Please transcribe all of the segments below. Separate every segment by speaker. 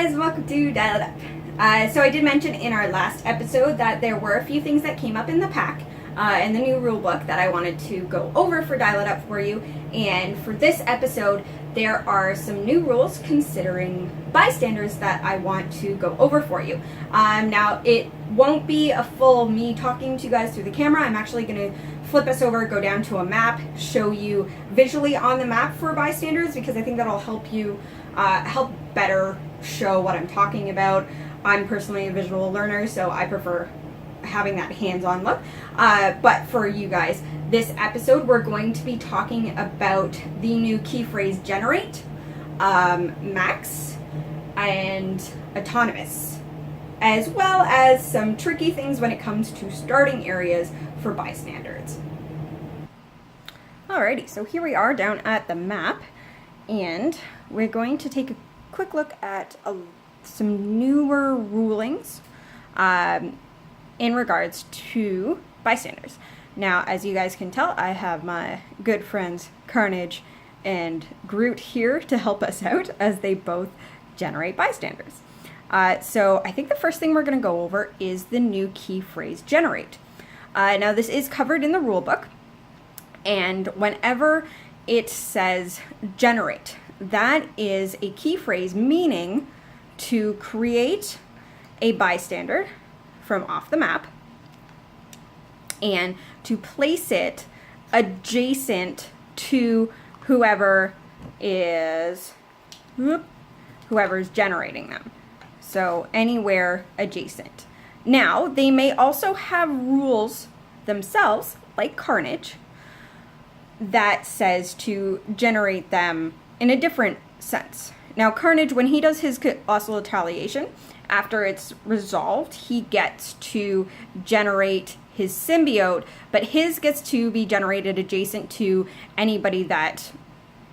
Speaker 1: guys, welcome to Dial It Up. So I did mention in our last episode that there were a few things that came up in the pack in the new rule book that I wanted to go over for Dial It Up for you. And for this episode, there are some new rules considering bystanders that I want to go over for you. Now, it won't be a full me talking to you guys through the camera. I'm actually going to flip us over, go down to a map, show you visually on the map for bystanders, because I think that'll help you help better show what I'm talking about. I'm personally a visual learner, so I prefer having that hands-on look. But for you guys, this episode we're going to be talking about the new key phrase generate, max, and autonomous, as well as some tricky things when it comes to starting areas for bystanders. Alrighty, so here we are down at the map, and we're going to take a quick look at some newer rulings in regards to bystanders. Now, as you guys can tell, I have my good friends Carnage and Groot here to help us out as they both generate bystanders. So I think the first thing we're going to go over is the new key phrase generate. Now, this is covered in the rule book, and whenever it says generate, that is a key phrase meaning to create a bystander from off the map and to place it adjacent to whoever's generating them. So anywhere adjacent. Now, they may also have rules themselves, like Carnage, that says to generate them in a different sense. Now, Carnage, when he does his colossal retaliation, after it's resolved, he gets to generate his symbiote, but his gets to be generated adjacent to anybody that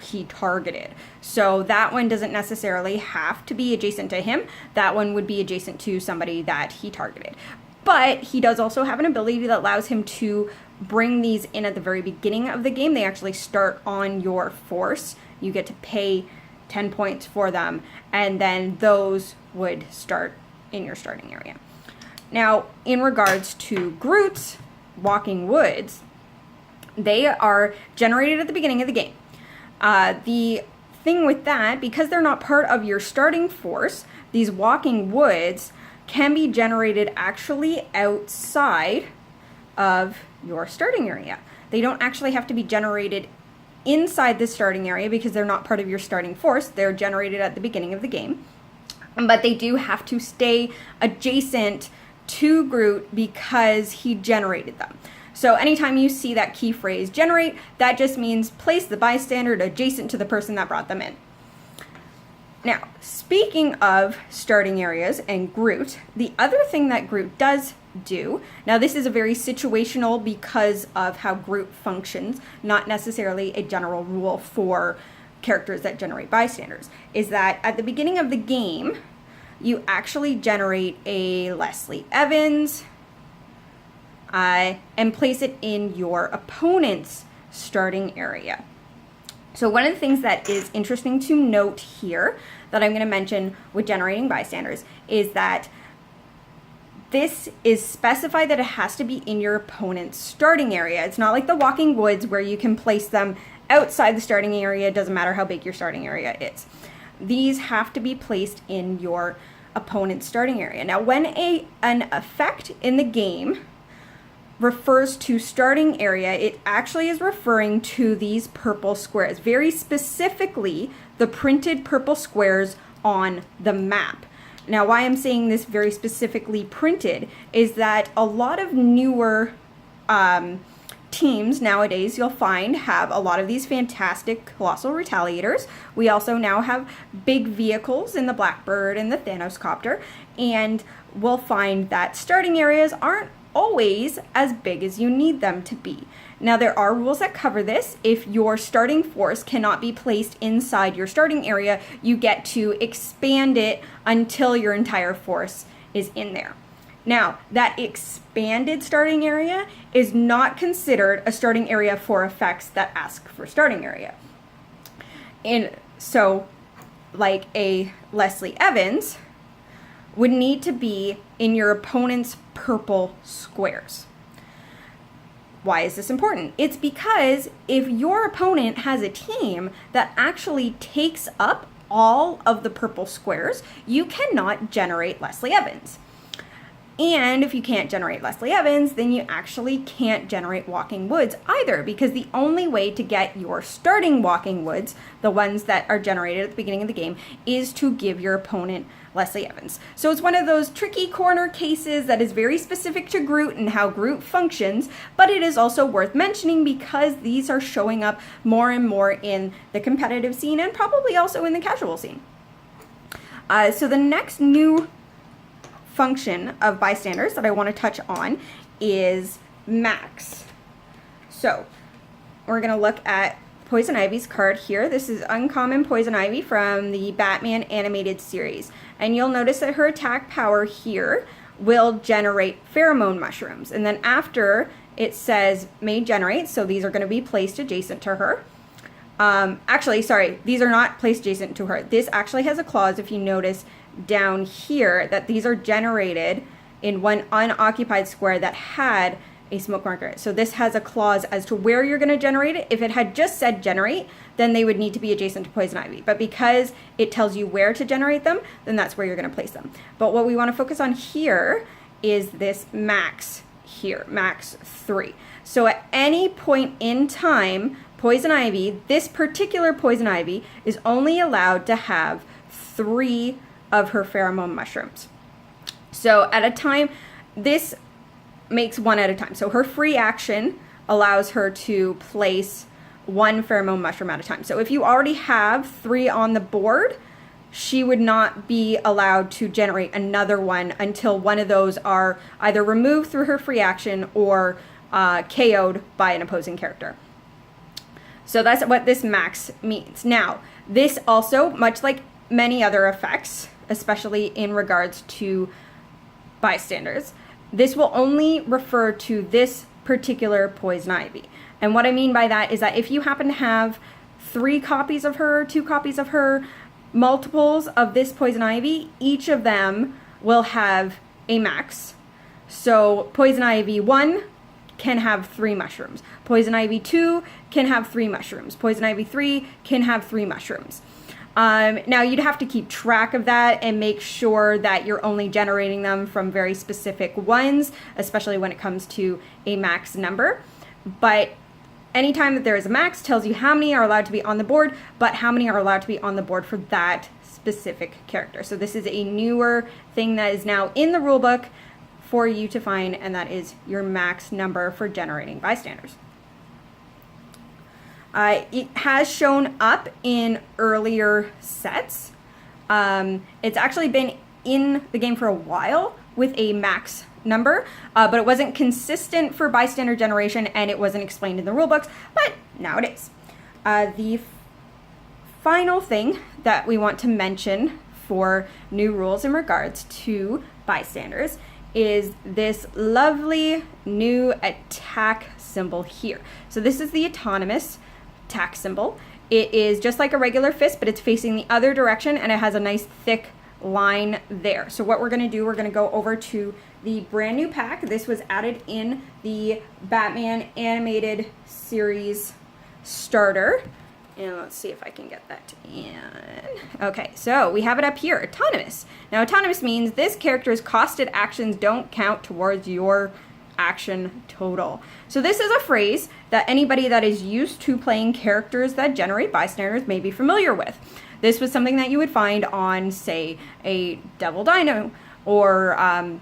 Speaker 1: he targeted. So that one doesn't necessarily have to be adjacent to him. That one would be adjacent to somebody that he targeted. But he does also have an ability that allows him to bring these in at the very beginning of the game. They actually start on your force. You get to pay 10 points for them, and then those would start in your starting area. Now, in regards to Groot's Walking Woods, they are generated at the beginning of the game. The thing with that, because they're not part of your starting force, these Walking Woods can be generated actually outside of your starting area. They don't actually have to be generated inside the starting area because they're not part of your starting force. They're generated at the beginning of the game. But they do have to stay adjacent to Groot because he generated them. So anytime you see that key phrase generate, that just means place the bystander adjacent to the person that brought them in. Now, speaking of starting areas and Groot, the other thing that Groot does do, now this is a very situational because of how Groot functions, not necessarily a general rule for characters that generate bystanders, is that at the beginning of the game, you actually generate a Leslie Evans and place it in your opponent's starting area. So one of the things that is interesting to note here that I'm going to mention with generating bystanders is that this is specified that it has to be in your opponent's starting area. It's not like the Walking Woods where you can place them outside the starting area. It doesn't matter how big your starting area is. These have to be placed in your opponent's starting area. Now, when an effect in the game refers to starting area, it actually is referring to these purple squares, very specifically the printed purple squares on the map. Now, why I'm saying this very specifically printed is that a lot of newer teams nowadays, you'll find, have a lot of these fantastic colossal retaliators. We also now have big vehicles in the Blackbird and the Thanos copter, and we'll find that starting areas aren't always as big as you need them to be. Now, there are rules that cover this. If your starting force cannot be placed inside your starting area, you get to expand it until your entire force is in there. Now, that expanded starting area is not considered a starting area for effects that ask for starting area. And so like a Leslie Evans, would need to be in your opponent's purple squares. Why is this important? It's because if your opponent has a team that actually takes up all of the purple squares, you cannot generate Leslie Evans. And if you can't generate Leslie Evans, then you actually can't generate Walking Woods either, because the only way to get your starting Walking Woods, the ones that are generated at the beginning of the game, is to give your opponent Leslie Evans. So it's one of those tricky corner cases that is very specific to Groot and how Groot functions, but it is also worth mentioning because these are showing up more and more in the competitive scene and probably also in the casual scene. So the next new function of Bystanders that I want to touch on is Max. So we're going to look at Poison Ivy's card here. This is Uncommon Poison Ivy from the Batman animated series. And you'll notice that her attack power here will generate pheromone mushrooms. And then after it says may generate, so these are going to be placed adjacent to her. Actually, sorry, these are not placed adjacent to her. This actually has a clause, if you notice down here, that these are generated in one unoccupied square that had a smoke marker. So this has a clause as to where you're going to generate it. If it had just said generate, then they would need to be adjacent to Poison Ivy. But because it tells you where to generate them, then that's where you're going to place them. But what we want to focus on here is this Max here, Max 3. So at any point in time, Poison Ivy, this particular Poison Ivy, is only allowed to have 3 of her pheromone mushrooms. So at a time, this makes 1 at a time. So her free action allows her to place 1 pheromone mushroom at a time. So if you already have 3 on the board, she would not be allowed to generate another one until one of those are either removed through her free action or KO'd by an opposing character. So that's what this max means. Now, this also, much like many other effects, especially in regards to Bystanders, this will only refer to this particular Poison Ivy. And what I mean by that is that if you happen to have 3 copies of her, 2 copies of her, multiples of this Poison Ivy, each of them will have a max. So Poison Ivy 1 can have 3 mushrooms. Poison Ivy 2 can have 3 mushrooms. Poison Ivy 3 can have 3 mushrooms. Now you'd have to keep track of that and make sure that you're only generating them from very specific ones, especially when it comes to a max number. But anytime that there is a max, tells you how many are allowed to be on the board, but how many are allowed to be on the board for that specific character. So this is a newer thing that is now in the rulebook for you to find, and that is your max number for generating Bystanders. It has shown up in earlier sets. It's actually been in the game for a while with a max number, but it wasn't consistent for bystander generation and it wasn't explained in the rulebooks, but now it is. The final thing that we want to mention for new rules in regards to bystanders is this lovely new attack symbol here. So this is the autonomous attack symbol. It is just like a regular fist, but it's facing the other direction and it has a nice thick line there. So what we're going to do, we're going to go over to the brand new pack. This was added in the Batman animated series starter. And let's see if I can get that in. Okay, so we have it up here, autonomous. Now autonomous means this character's costed actions don't count towards your action total. So this is a phrase that anybody that is used to playing characters that generate bystanders may be familiar with. This was something that you would find on, say, a Devil Dino, or I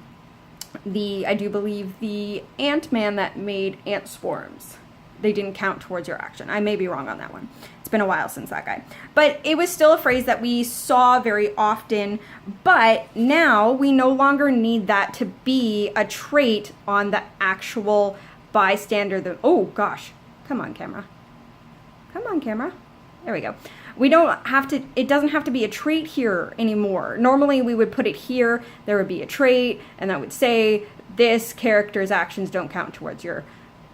Speaker 1: do believe the Ant-Man that made ant swarms. They didn't count towards your action. I may be wrong on that one. It's been a while since that guy. But it was still a phrase that we saw very often, but now we no longer need that to be a trait on the actual bystander. Oh gosh, come on camera. Come on camera. There we go. We don't have to, it doesn't have to be a trait here anymore. Normally we would put it here, there would be a trait, and that would say this character's actions don't count towards your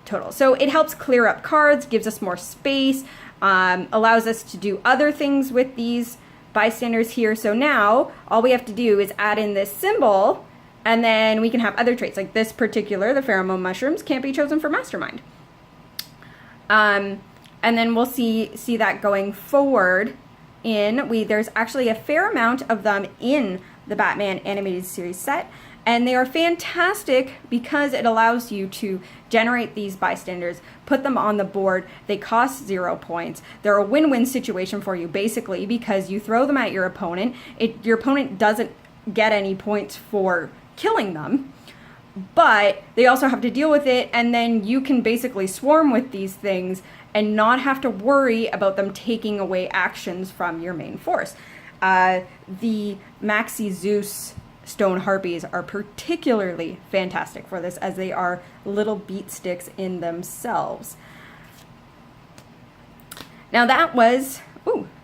Speaker 1: total. So it helps clear up cards, gives us more space, allows us to do other things with these bystanders here. So now all we have to do is add in this symbol, and then we can have other traits like this particular, the pheromone mushrooms, can't be chosen for mastermind. And then we'll see that going forward there's actually a fair amount of them in the Batman animated series set, and they are fantastic because it allows you to generate these bystanders, put them on the board. They cost 0 points. They're a win-win situation for you basically because you throw them at your opponent. Your opponent doesn't get any points for killing them, but they also have to deal with it, and then you can basically swarm with these things and not have to worry about them taking away actions from your main force. The Maxi Zeus stone harpies are particularly fantastic for this, as they are little beat sticks in themselves. Now that was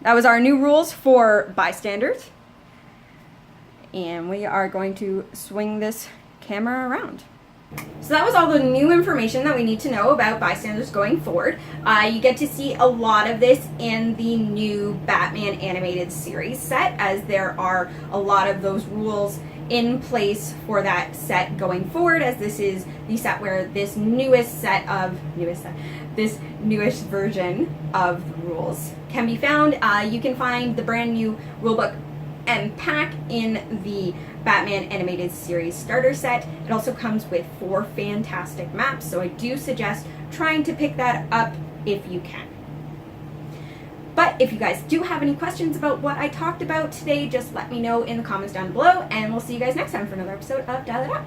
Speaker 1: our new rules for bystanders. And we are going to swing this camera around. So that was all the new information that we need to know about bystanders going forward. You get to see a lot of this in the new Batman animated series set, as there are a lot of those rules in place for that set going forward, as this is the set where this newest version of the rules can be found. You can find the brand new rulebook and pack in the Batman animated series starter set. It also comes with 4 fantastic maps, so I do suggest trying to pick that up if you can. But if you guys do have any questions about what I talked about today, just let me know in the comments down below, and we'll see you guys next time for another episode of Dial It Up.